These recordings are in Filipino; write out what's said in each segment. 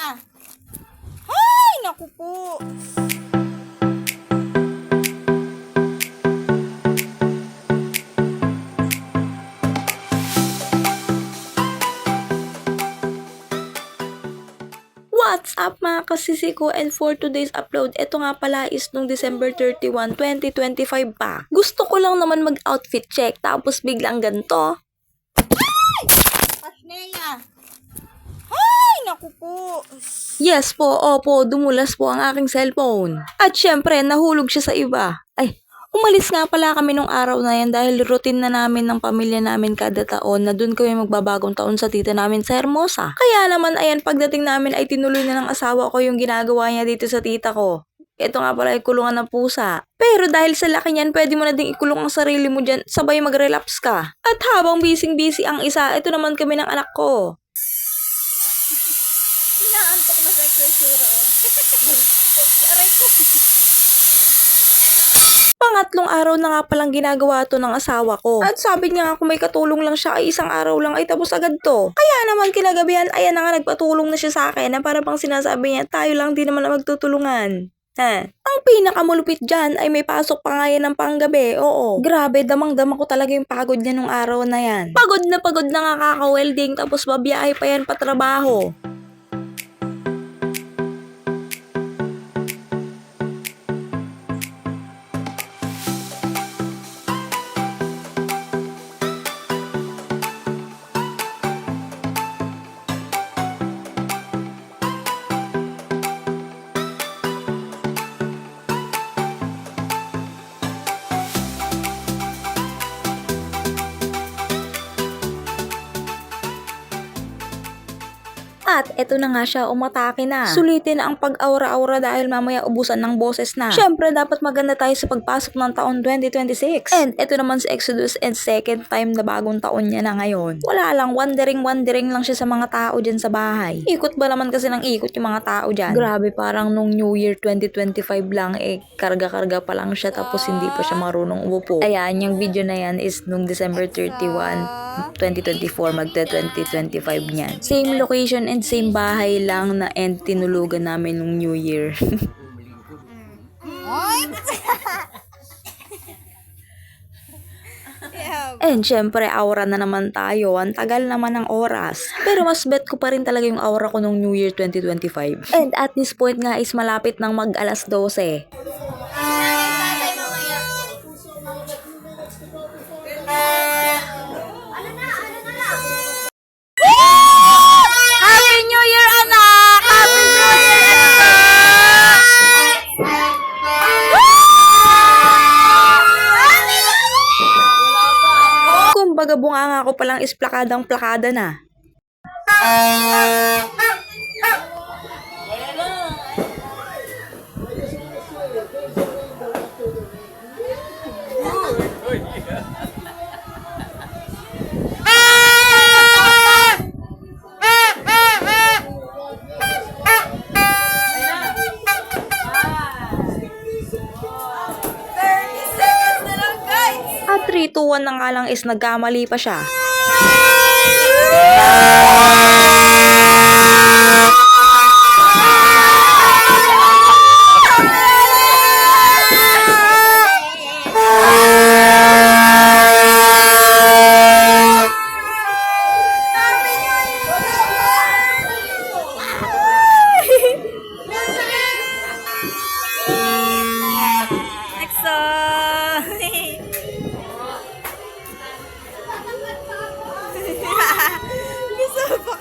Ay, naku po. What's up mga kasisi ko, and for today's upload, ito nga pala is nung December 31, 2025 pa. Gusto ko lang naman mag-outfit check tapos biglang ganito. Ay! Pasneya! Ay, naku po. Yes po, opo, dumulas po ang aking cellphone. At syempre, nahulog siya sa iba. Ay, umalis nga pala kami nung araw na yan dahil routine na namin ng pamilya namin kada taon na dun kami magbabagong taon sa tita namin sa Hermosa. Kaya naman ayan, pagdating namin ay tinuloy na ng asawa ko yung ginagawa niya dito sa tita ko. Ito nga pala ay kulungan ng pusa. Pero dahil sa laki niyan, pwede mo na ding ikulong ang sarili mo dyan, sabay mag-relapse ka. At habang busy ang isa, ito naman kami ng anak ko. Inaantok na sa ekspresura, oh. Aray ko. Pangatlong araw na nga palang ginagawa to ng asawa ko. At sabi niya nga kung may katulong lang siya ay isang araw lang ay tapos agad to. Kaya naman kinagabihan, ayan na nga nagpatulong na siya sa akin na para pang sinasabi niya tayo lang din naman na magtutulungan. Ang pinakamulupit dyan ay may pasok pa nga yan ng panggabi, oo. Grabe, damang-dama ko talaga yung pagod niya nung araw na yan. Pagod na nga kaka-welding tapos babiyahe pa yan patrabaho. At eto na nga siya, umatake na. Sulitin ang pag-aura-aura dahil mamaya ubusan ng boses na. Syempre, dapat maganda tayo sa pagpasok ng taon 2026. And eto naman si Exodus and second time na bagong taon niya na ngayon. Wala lang, wandering lang siya sa mga tao dyan sa bahay. Ikot ba naman kasi ng ikot yung mga tao dyan? Grabe, parang nung New Year 2025 lang, karga-karga pa lang siya tapos hindi pa siya marunong umupo. Ayan, yung video na yan is nung December 31, 2024, magta-2025 niyan. Same location and same bahay lang na end tinulugan namin nung New Year. And syempre, aura na naman tayo. Ang tagal naman ng oras. Pero mas bet ko pa rin talaga yung aura ko nung New Year 2025. And at this point nga is malapit ng mag-alas 12. Happy New Year, anak! Happy New Year, kumbaga bunga ako palang is plakadang-plakada na. At 3, 2, 1 na nga lang is nagkamali pa siya.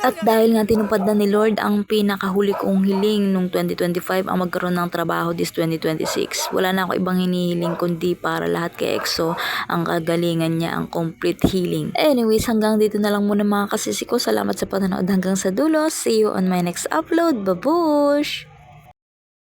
At dahil nga tinupad na ni Lord ang pinakahuli kong hiling nung 2025 ang magkaroon ng trabaho this 2026. Wala na ako ibang hinihiling kundi para lahat kay EXO ang kagalingan niya, ang complete healing. Anyways, hanggang dito na lang muna mga kasisi ko. Salamat sa panonood hanggang sa dulo. See you on my next upload. Babush!